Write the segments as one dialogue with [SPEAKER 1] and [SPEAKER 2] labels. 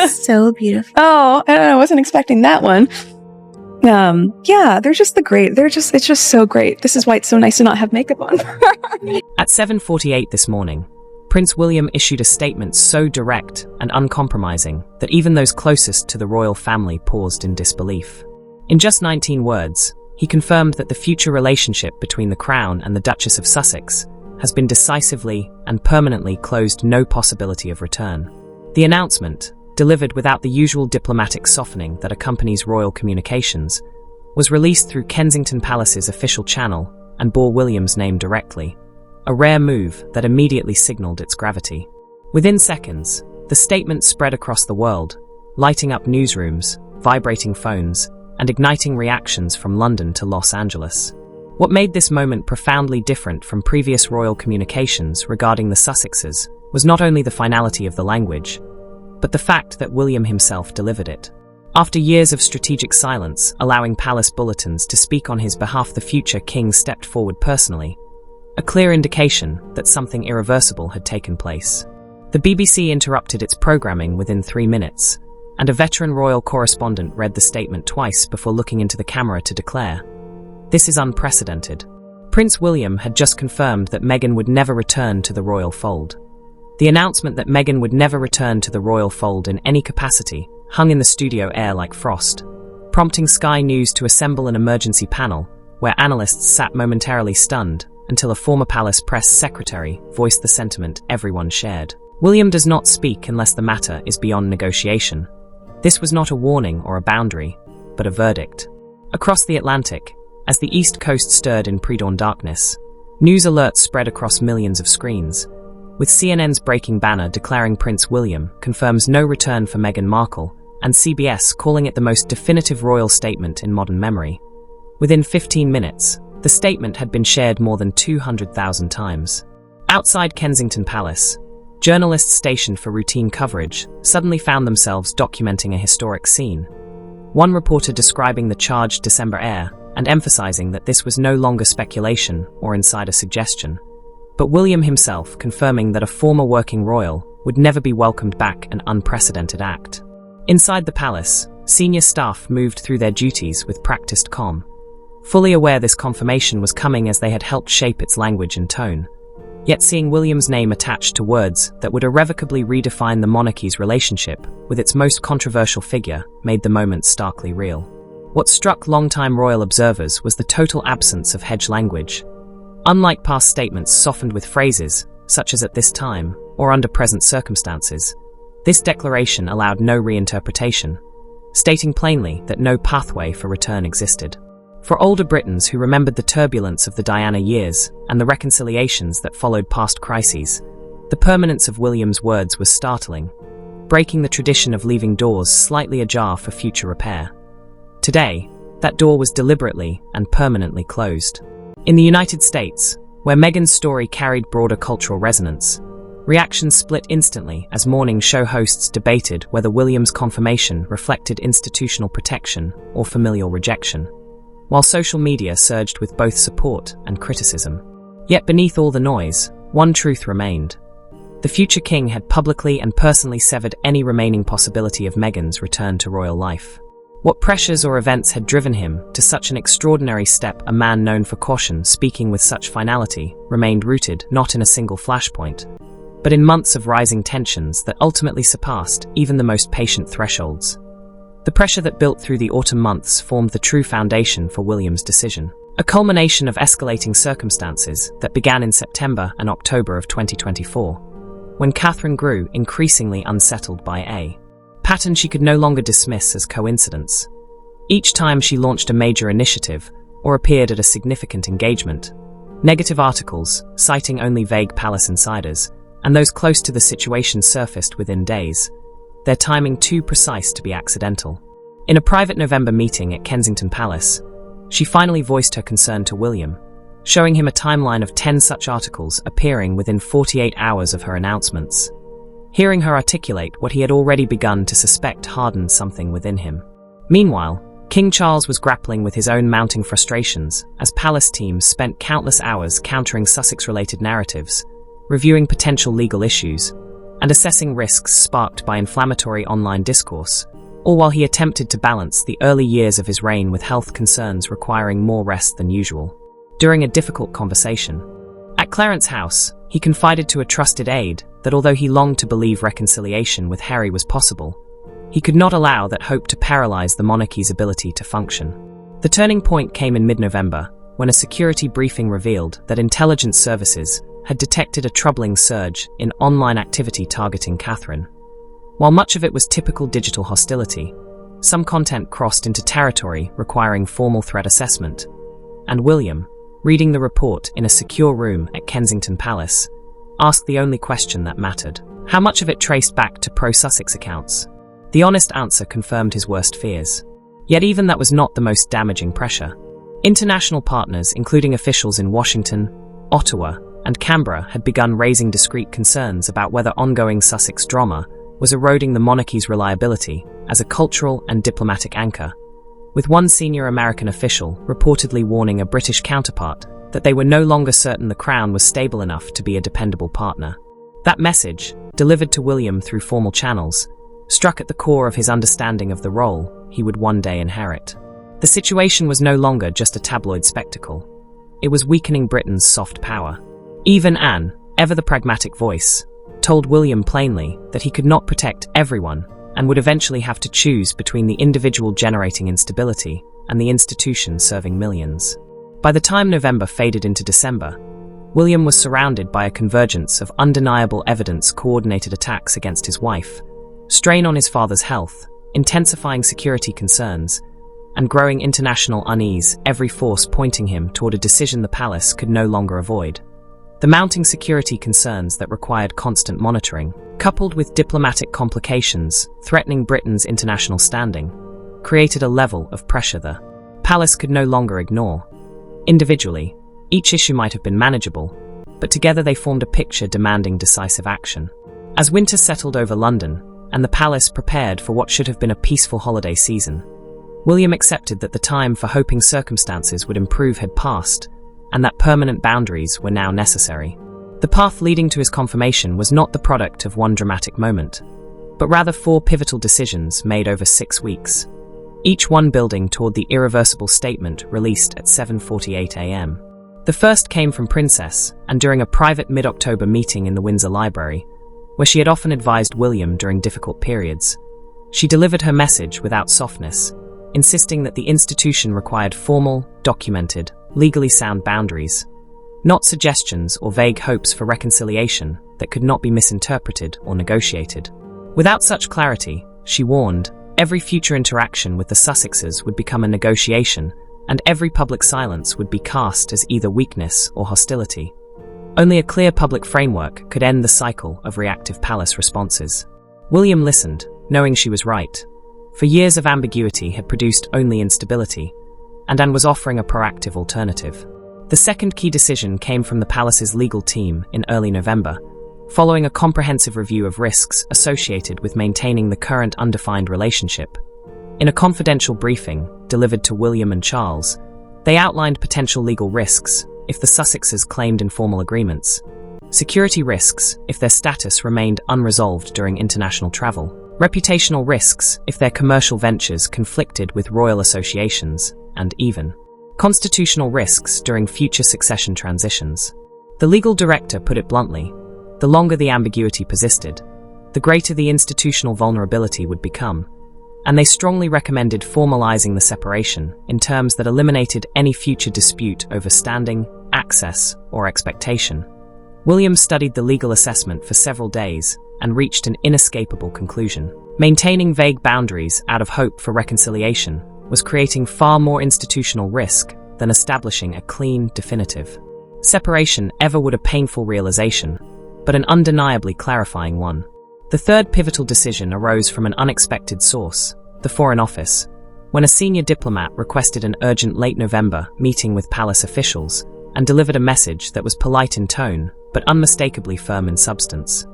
[SPEAKER 1] So beautiful.
[SPEAKER 2] Oh, I wasn't expecting that one. Yeah, it's just so great. This is why it's so nice to not have makeup on.
[SPEAKER 3] At 7:48 this morning, Prince William issued a statement so direct and uncompromising that even those closest to the royal family paused in disbelief. In just 19 words, he confirmed that the future relationship between the Crown and the Duchess of Sussex has been decisively and permanently closed, no possibility of return. The announcement, delivered without the usual diplomatic softening that accompanies royal communications, was released through Kensington Palace's official channel and bore William's name directly, a rare move that immediately signaled its gravity. Within seconds, the statement spread across the world, lighting up newsrooms, vibrating phones, and igniting reactions from London to Los Angeles. What made this moment profoundly different from previous royal communications regarding the Sussexes was not only the finality of the language, but the fact that William himself delivered it. After years of strategic silence, allowing palace bulletins to speak on his behalf, the future king stepped forward personally, a clear indication that something irreversible had taken place. The BBC interrupted its programming within 3 minutes, and a veteran royal correspondent read the statement twice before looking into the camera to declare, "This is unprecedented." Prince William had just confirmed that Meghan would never return to the royal fold. The announcement that Meghan would never return to the royal fold in any capacity hung in the studio air like frost, prompting Sky News to assemble an emergency panel where analysts sat momentarily stunned until a former palace press secretary voiced the sentiment everyone shared. William does not speak unless the matter is beyond negotiation. This was not a warning or a boundary, but a verdict. Across the Atlantic, as the East Coast stirred in pre-dawn darkness, news alerts spread across millions of screens, with CNN's breaking banner declaring Prince William confirms no return for Meghan Markle, and CBS calling it the most definitive royal statement in modern memory. Within 15 minutes, the statement had been shared more than 200,000 times. Outside Kensington Palace, journalists stationed for routine coverage suddenly found themselves documenting a historic scene. One reporter describing the charged December air and emphasizing that this was no longer speculation or insider suggestion, but William himself confirming that a former working royal would never be welcomed back, an unprecedented act. Inside the palace, senior staff moved through their duties with practiced calm, fully aware this confirmation was coming as they had helped shape its language and tone. Yet seeing William's name attached to words that would irrevocably redefine the monarchy's relationship with its most controversial figure made the moment starkly real. What struck longtime royal observers was the total absence of hedge language. Unlike past statements softened with phrases, such as "at this time" or "under present circumstances," this declaration allowed no reinterpretation, stating plainly that no pathway for return existed. For older Britons who remembered the turbulence of the Diana years and the reconciliations that followed past crises, the permanence of William's words was startling, breaking the tradition of leaving doors slightly ajar for future repair. Today, that door was deliberately and permanently closed. In the United States, where Meghan's story carried broader cultural resonance, reactions split instantly as morning show hosts debated whether William's confirmation reflected institutional protection or familial rejection, while social media surged with both support and criticism. Yet beneath all the noise, one truth remained. The future king had publicly and personally severed any remaining possibility of Meghan's return to royal life. What pressures or events had driven him to such an extraordinary step, a man known for caution speaking with such finality, remained rooted not in a single flashpoint, but in months of rising tensions that ultimately surpassed even the most patient thresholds. The pressure that built through the autumn months formed the true foundation for William's decision, a culmination of escalating circumstances that began in September and October of 2024, when Catherine grew increasingly unsettled by a pattern she could no longer dismiss as coincidence. Each time she launched a major initiative or appeared at a significant engagement, negative articles, citing only vague palace insiders, and those close to the situation surfaced within days, their timing too precise to be accidental. In a private November meeting at Kensington Palace, she finally voiced her concern to William, showing him a timeline of 10 such articles appearing within 48 hours of her announcements. Hearing her articulate what he had already begun to suspect hardened something within him. Meanwhile, King Charles was grappling with his own mounting frustrations as palace teams spent countless hours countering Sussex-related narratives, reviewing potential legal issues, and assessing risks sparked by inflammatory online discourse, all while he attempted to balance the early years of his reign with health concerns requiring more rest than usual. During a difficult conversation at Clarence House, he confided to a trusted aide that although he longed to believe reconciliation with Harry was possible, he could not allow that hope to paralyze the monarchy's ability to function. The turning point came in mid-November, when a security briefing revealed that intelligence services had detected a troubling surge in online activity targeting Catherine. While much of it was typical digital hostility, some content crossed into territory requiring formal threat assessment, and William, reading the report in a secure room at Kensington Palace, asked the only question that mattered: how much of it traced back to pro-Sussex accounts? The honest answer confirmed his worst fears. Yet even that was not the most damaging pressure. International partners, including officials in Washington, Ottawa, and Canberra, had begun raising discreet concerns about whether ongoing Sussex drama was eroding the monarchy's reliability as a cultural and diplomatic anchor, with one senior American official reportedly warning a British counterpart that they were no longer certain the Crown was stable enough to be a dependable partner. That message, delivered to William through formal channels, struck at the core of his understanding of the role he would one day inherit. The situation was no longer just a tabloid spectacle. It was weakening Britain's soft power. Even Anne, ever the pragmatic voice, told William plainly that he could not protect everyone and would eventually have to choose between the individual generating instability and the institution serving millions. By the time November faded into December, William was surrounded by a convergence of undeniable evidence-coordinated attacks against his wife, strain on his father's health, intensifying security concerns, and growing international unease, every force pointing him toward a decision the palace could no longer avoid. The mounting security concerns that required constant monitoring, coupled with diplomatic complications threatening Britain's international standing, created a level of pressure the palace could no longer ignore. Individually, each issue might have been manageable, but together they formed a picture demanding decisive action. As winter settled over London, and the palace prepared for what should have been a peaceful holiday season, William accepted that the time for hoping circumstances would improve had passed, and that permanent boundaries were now necessary. The path leading to his confirmation was not the product of one dramatic moment, but rather 4 pivotal decisions made over 6 weeks, each one building toward the irreversible statement released at 7:48 a.m. The first came from Princess, and during a private mid-October meeting in the Windsor Library, where she had often advised William during difficult periods, she delivered her message without softness, insisting that the institution required formal, documented, legally sound boundaries, not suggestions or vague hopes for reconciliation that could not be misinterpreted or negotiated. Without such clarity, she warned, every future interaction with the Sussexes would become a negotiation, and every public silence would be cast as either weakness or hostility. Only a clear public framework could end the cycle of reactive palace responses. William listened, knowing she was right. For years of ambiguity had produced only instability, and Anne was offering a proactive alternative. The second key decision came from the palace's legal team in early November, following a comprehensive review of risks associated with maintaining the current undefined relationship. In a confidential briefing delivered to William and Charles, they outlined potential legal risks if the Sussexes claimed informal agreements, security risks if their status remained unresolved during international travel, reputational risks if their commercial ventures conflicted with royal associations, and even constitutional risks during future succession transitions. The legal director put it bluntly: the longer the ambiguity persisted, the greater the institutional vulnerability would become, and they strongly recommended formalizing the separation in terms that eliminated any future dispute over standing, access, or expectation. William studied the legal assessment for several days and reached an inescapable conclusion. Maintaining vague boundaries out of hope for reconciliation was creating far more institutional risk than establishing a clean, definitive separation ever would. A painful realization, but an undeniably clarifying one. The third pivotal decision arose from an unexpected source, the Foreign Office, when a senior diplomat requested an urgent late November meeting with palace officials and delivered a message that was polite in tone but unmistakably firm in substance.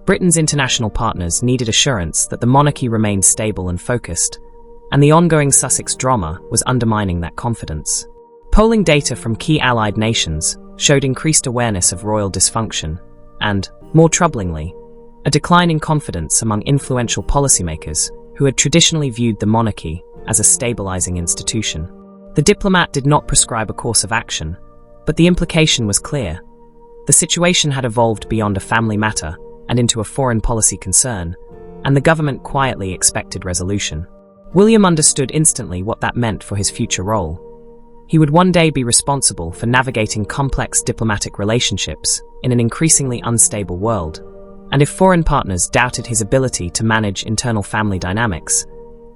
[SPEAKER 3] Britain's international partners needed assurance that the monarchy remained stable and focused, and the ongoing Sussex drama was undermining that confidence. Polling data from key allied nations showed increased awareness of royal dysfunction, and, more troublingly, a decline in confidence among influential policymakers who had traditionally viewed the monarchy as a stabilizing institution. The diplomat did not prescribe a course of action, but the implication was clear. The situation had evolved beyond a family matter and into a foreign policy concern, and the government quietly expected resolution. William understood instantly what that meant for his future role. He would one day be responsible for navigating complex diplomatic relationships in an increasingly unstable world, and if foreign partners doubted his ability to manage internal family dynamics,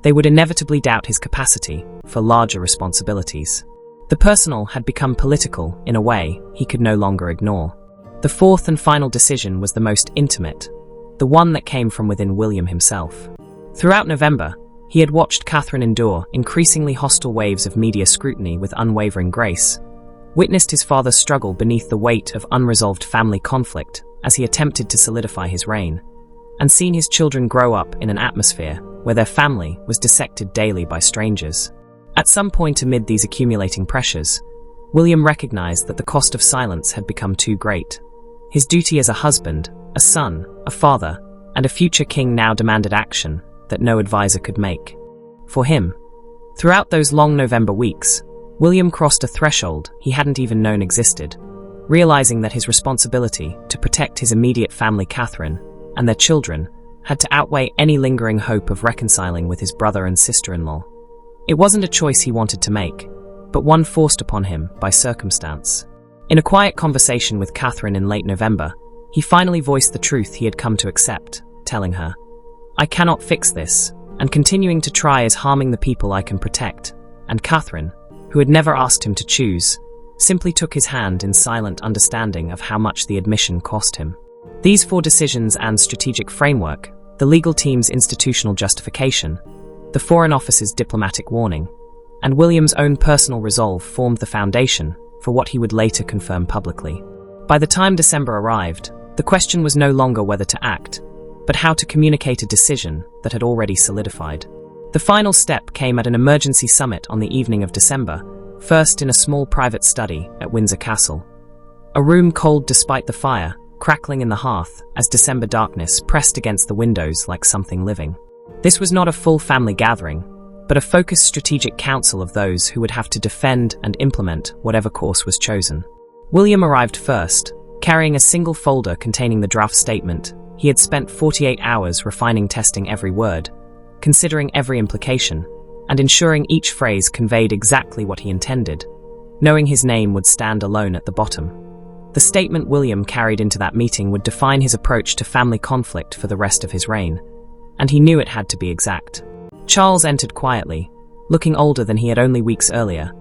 [SPEAKER 3] they would inevitably doubt his capacity for larger responsibilities. The personal had become political in a way he could no longer ignore. The fourth and final decision was the most intimate, the one that came from within William himself. Throughout November, he had watched Catherine endure increasingly hostile waves of media scrutiny with unwavering grace, witnessed his father struggle beneath the weight of unresolved family conflict as he attempted to solidify his reign, and seen his children grow up in an atmosphere where their family was dissected daily by strangers. At some point amid these accumulating pressures, William recognized that the cost of silence had become too great. His duty as a husband, a son, a father, and a future king now demanded action that no advisor could make. For him, throughout those long November weeks, William crossed a threshold he hadn't even known existed, realizing that his responsibility to protect his immediate family, Catherine, and their children, had to outweigh any lingering hope of reconciling with his brother and sister-in-law. It wasn't a choice he wanted to make, but one forced upon him by circumstance. In a quiet conversation with Catherine in late November, he finally voiced the truth he had come to accept, telling her, "I cannot fix this, and continuing to try is harming the people I can protect." And Catherine, who had never asked him to choose, simply took his hand in silent understanding of how much the admission cost him. These 4 decisions and strategic framework, the legal team's institutional justification, the Foreign Office's diplomatic warning, and William's own personal resolve formed the foundation for what he would later confirm publicly. By the time December arrived, the question was no longer whether to act, but how to communicate a decision that had already solidified. The final step came at an emergency summit on the evening of December, first in a small private study at Windsor Castle. A room cold despite the fire, crackling in the hearth as December darkness pressed against the windows like something living. This was not a full family gathering, but a focused strategic council of those who would have to defend and implement whatever course was chosen. William arrived first, carrying a single folder containing the draft statement. He had spent 48 hours refining, testing every word, considering every implication, and ensuring each phrase conveyed exactly what he intended, knowing his name would stand alone at the bottom. The statement William carried into that meeting would define his approach to family conflict for the rest of his reign, and he knew it had to be exact. Charles entered quietly, looking older than he had only weeks earlier,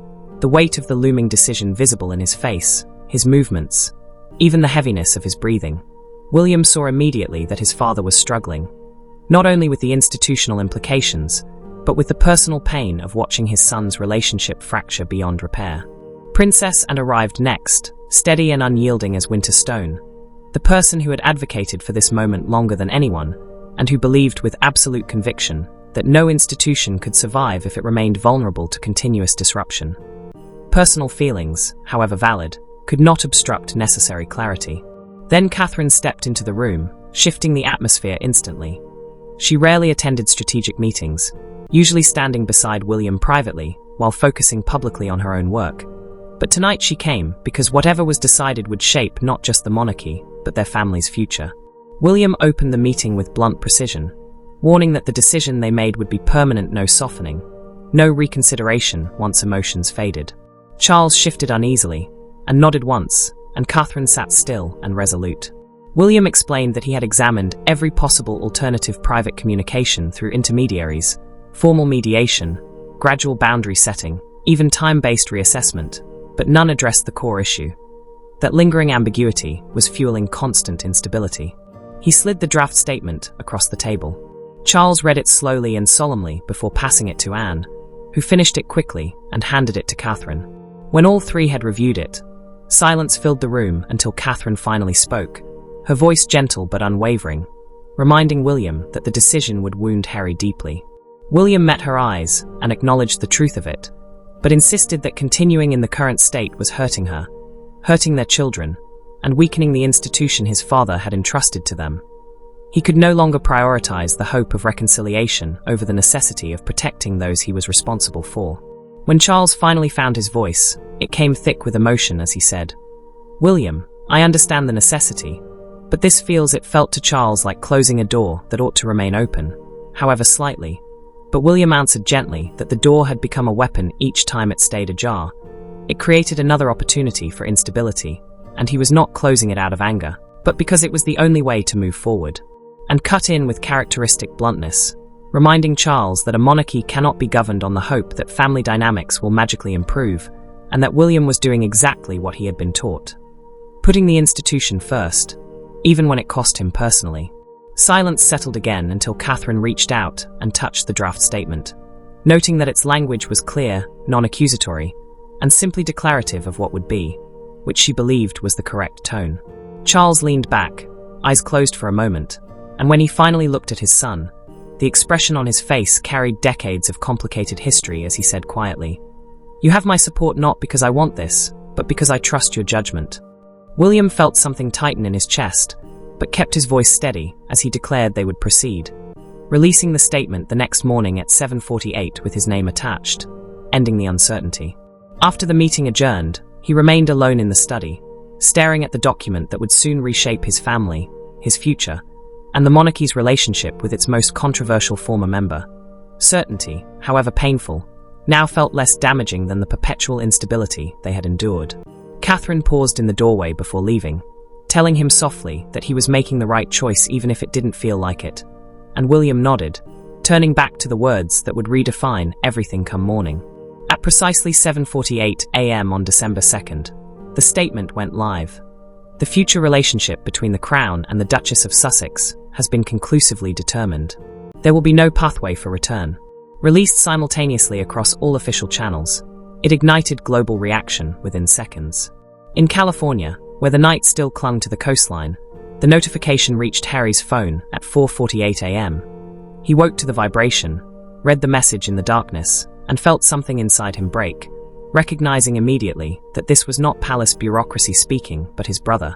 [SPEAKER 3] the weight of the looming decision visible in his face, his movements, even the heaviness of his breathing. William saw immediately that his father was struggling, not only with the institutional implications, but with the personal pain of watching his son's relationship fracture beyond repair. Princess Anne arrived next, steady and unyielding as winter stone, the person who had advocated for this moment longer than anyone, and who believed with absolute conviction that no institution could survive if it remained vulnerable to continuous disruption. Personal feelings, however valid, could not obstruct necessary clarity. Then Catherine stepped into the room, shifting the atmosphere instantly. She rarely attended strategic meetings, usually standing beside William privately while focusing publicly on her own work. But tonight she came because whatever was decided would shape not just the monarchy, but their family's future. William opened the meeting with blunt precision, warning that the decision they made would be permanent, no softening, no reconsideration once emotions faded. Charles shifted uneasily and nodded once, and Catherine sat still and resolute. William explained that he had examined every possible alternative private communication through intermediaries, formal mediation, gradual boundary setting, even time-based reassessment, but none addressed the core issue. That lingering ambiguity was fueling constant instability. He slid the draft statement across the table. Charles read it slowly and solemnly before passing it to Anne, who finished it quickly and handed it to Catherine. When all 3 had reviewed it, silence filled the room until Catherine finally spoke, her voice gentle but unwavering, reminding William that the decision would wound Harry deeply. William met her eyes and acknowledged the truth of it, but insisted that continuing in the current state was hurting her, hurting their children, and weakening the institution his father had entrusted to them. He could no longer prioritize the hope of reconciliation over the necessity of protecting those he was responsible for. When Charles finally found his voice, it came thick with emotion as he said, "William, I understand the necessity, but this it felt to Charles like closing a door that ought to remain open, however slightly. But William answered gently that the door had become a weapon each time it stayed ajar. It created another opportunity for instability, and he was not closing it out of anger, but because it was the only way to move forward. And cut in with characteristic bluntness, reminding Charles that a monarchy cannot be governed on the hope that family dynamics will magically improve, and that William was doing exactly what he had been taught. Putting the institution first, even when it cost him personally. Silence settled again until Catherine reached out and touched the draft statement, noting that its language was clear, non-accusatory, and simply declarative of what would be, which she believed was the correct tone. Charles leaned back, eyes closed for a moment, and when he finally looked at his son, the expression on his face carried decades of complicated history as he said quietly, "You have my support not because I want this, but because I trust your judgment." William felt something tighten in his chest, but kept his voice steady as he declared they would proceed, releasing the statement the next morning at 7:48 with his name attached, ending the uncertainty. After the meeting adjourned, he remained alone in the study, staring at the document that would soon reshape his family, his future, and the monarchy's relationship with its most controversial former member. Certainty, however painful, now felt less damaging than the perpetual instability they had endured. Catherine paused in the doorway before leaving, telling him softly that he was making the right choice even if it didn't feel like it, and William nodded, turning back to the words that would redefine everything come morning. At precisely 7:48 a.m. on December 2nd, the statement went live. The future relationship between the Crown and the Duchess of Sussex has been conclusively determined. There will be no pathway for return. Released simultaneously across all official channels, it ignited global reaction within seconds. In California, where the night still clung to the coastline, the notification reached Harry's phone at 4:48 a.m. He woke to the vibration, read the message in the darkness, and felt something inside him break, recognizing immediately that this was not palace bureaucracy speaking, but his brother.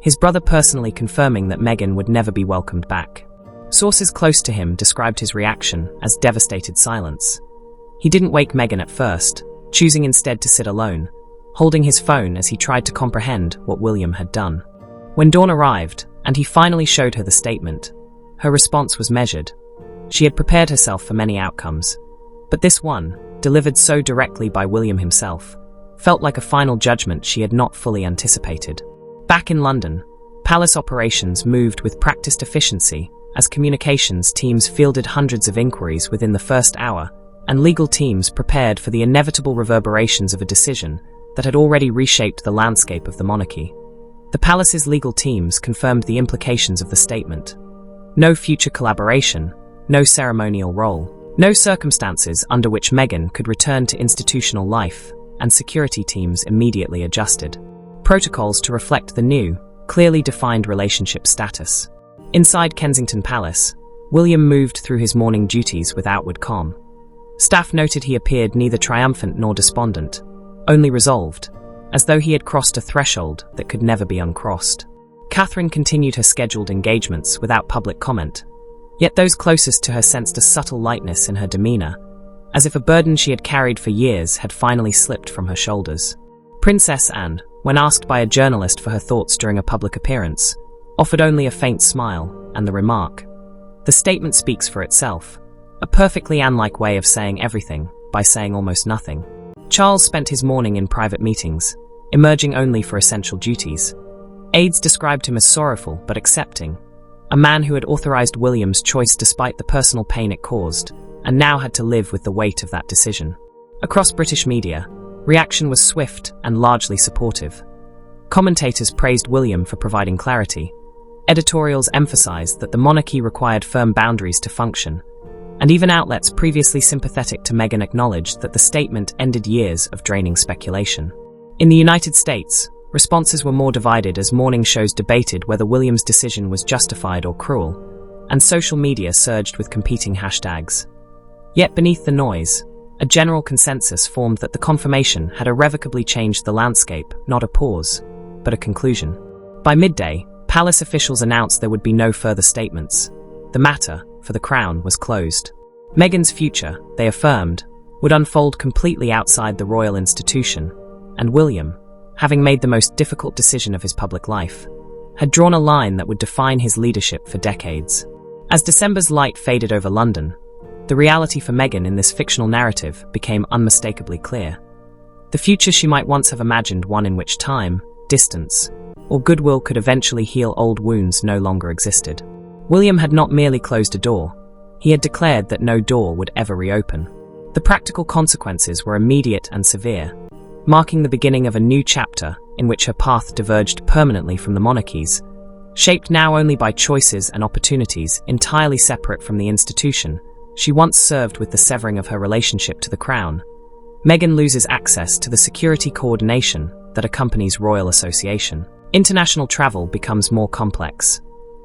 [SPEAKER 3] His brother personally confirming that Meghan would never be welcomed back. Sources close to him described his reaction as devastated silence. He didn't wake Meghan at first, choosing instead to sit alone, holding his phone as he tried to comprehend what William had done. When dawn arrived, and he finally showed her the statement, her response was measured. She had prepared herself for many outcomes, but this one, delivered so directly by William himself, felt like a final judgment she had not fully anticipated. Back in London, palace operations moved with practiced efficiency as communications teams fielded hundreds of inquiries within the first hour, and legal teams prepared for the inevitable reverberations of a decision that had already reshaped the landscape of the monarchy. The palace's legal teams confirmed the implications of the statement. No future collaboration, no ceremonial role, no circumstances under which Meghan could return to institutional life, and security teams immediately adjusted protocols to reflect the new, clearly defined relationship status. Inside Kensington Palace, William moved through his morning duties with outward calm. Staff noted he appeared neither triumphant nor despondent, only resolved, as though he had crossed a threshold that could never be uncrossed. Catherine continued her scheduled engagements without public comment, yet those closest to her sensed a subtle lightness in her demeanor, as if a burden she had carried for years had finally slipped from her shoulders. Princess Anne, when asked by a journalist for her thoughts during a public appearance, offered only a faint smile and the remark, "The statement speaks for itself," a perfectly Anne-like way of saying everything by saying almost nothing. Charles spent his morning in private meetings, emerging only for essential duties. Aides described him as sorrowful but accepting, a man who had authorized William's choice despite the personal pain it caused, and now had to live with the weight of that decision. Across British media, reaction was swift and largely supportive. Commentators praised William for providing clarity. Editorials emphasized that the monarchy required firm boundaries to function, and even outlets previously sympathetic to Meghan acknowledged that the statement ended years of draining speculation. In the United States, responses were more divided as morning shows debated whether William's decision was justified or cruel, and social media surged with competing hashtags. Yet beneath the noise, a general consensus formed that the confirmation had irrevocably changed the landscape, not a pause, but a conclusion. By midday, palace officials announced there would be no further statements. The matter, for the crown, was closed. Meghan's future, they affirmed, would unfold completely outside the royal institution, and William, having made the most difficult decision of his public life, had drawn a line that would define his leadership for decades. As December's light faded over London, the reality for Meghan in this fictional narrative became unmistakably clear. The future she might once have imagined, one in which time, distance, or goodwill could eventually heal old wounds, no longer existed. William had not merely closed a door, he had declared that no door would ever reopen. The practical consequences were immediate and severe, marking the beginning of a new chapter in which her path diverged permanently from the monarchy's, shaped now only by choices and opportunities entirely separate from the institution she once served. With the severing of her relationship to the crown, Meghan loses access to the security coordination that accompanies royal association. International travel becomes more complex.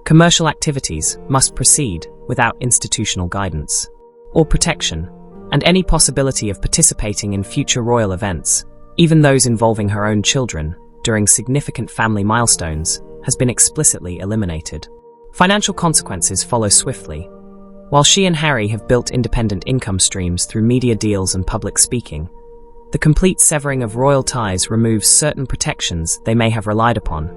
[SPEAKER 3] Commercial activities must proceed without institutional guidance or protection, and any possibility of participating in future royal events, even those involving her own children, during significant family milestones, has been explicitly eliminated. Financial consequences follow swiftly. While she and Harry have built independent income streams through media deals and public speaking, the complete severing of royal ties removes certain protections they may have relied upon,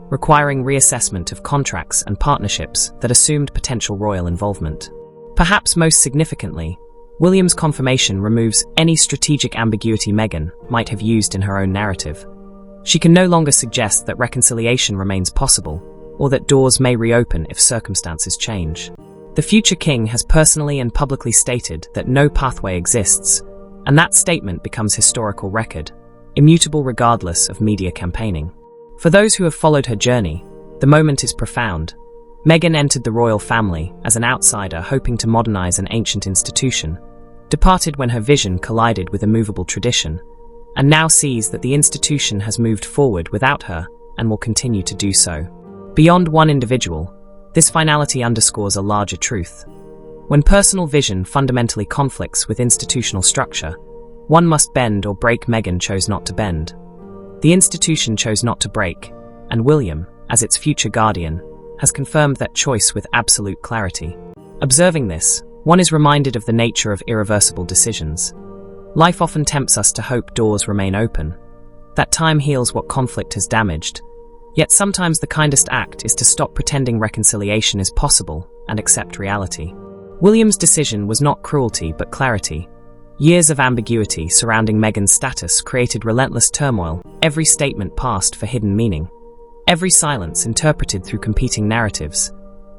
[SPEAKER 3] requiring reassessment of contracts and partnerships that assumed potential royal involvement. Perhaps most significantly, William's confirmation removes any strategic ambiguity Meghan might have used in her own narrative. She can no longer suggest that reconciliation remains possible, or that doors may reopen if circumstances change. The future king has personally and publicly stated that no pathway exists, and that statement becomes historical record, immutable regardless of media campaigning. For those who have followed her journey, the moment is profound. Meghan entered the royal family as an outsider hoping to modernize an ancient institution, departed when her vision collided with immovable tradition, and now sees that the institution has moved forward without her and will continue to do so. Beyond one individual, this finality underscores a larger truth. When personal vision fundamentally conflicts with institutional structure, one must bend or break. Meghan chose not to bend. The institution chose not to break, and William, as its future guardian, has confirmed that choice with absolute clarity. Observing this, one is reminded of the nature of irreversible decisions. Life often tempts us to hope doors remain open, that time heals what conflict has damaged. Yet sometimes the kindest act is to stop pretending reconciliation is possible and accept reality. William's decision was not cruelty but clarity. Years of ambiguity surrounding Meghan's status created relentless turmoil, every statement passed for hidden meaning, every silence interpreted through competing narratives,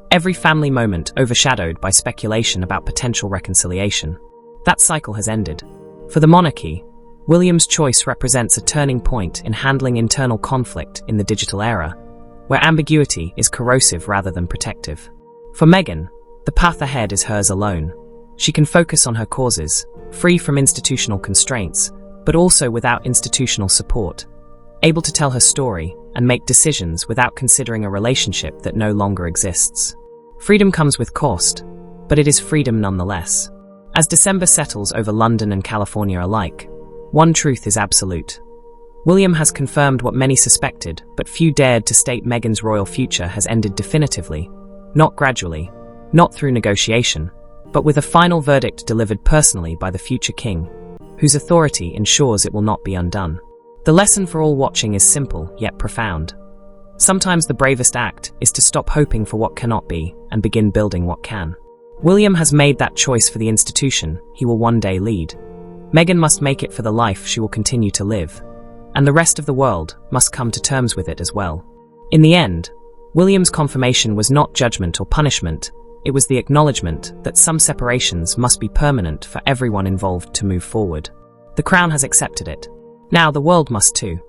[SPEAKER 3] every family moment overshadowed by speculation about potential reconciliation. That cycle has ended. For the monarchy, William's choice represents a turning point in handling internal conflict in the digital era, where ambiguity is corrosive rather than protective. For Meghan, the path ahead is hers alone. She can focus on her causes, free from institutional constraints, but also without institutional support, able to tell her story and make decisions without considering a relationship that no longer exists. Freedom comes with cost, but it is freedom nonetheless. As December settles over London and California alike, one truth is absolute. William has confirmed what many suspected, but few dared to state. Meghan's royal future has ended definitively, not gradually, not through negotiation, but with a final verdict delivered personally by the future king, whose authority ensures it will not be undone. The lesson for all watching is simple, yet profound. Sometimes the bravest act is to stop hoping for what cannot be and begin building what can. William has made that choice for the institution he will one day lead. Meghan must make it for the life she will continue to live, and the rest of the world must come to terms with it as well. In the end, William's confirmation was not judgment or punishment, it was the acknowledgement that some separations must be permanent for everyone involved to move forward. The Crown has accepted it. Now the world must too.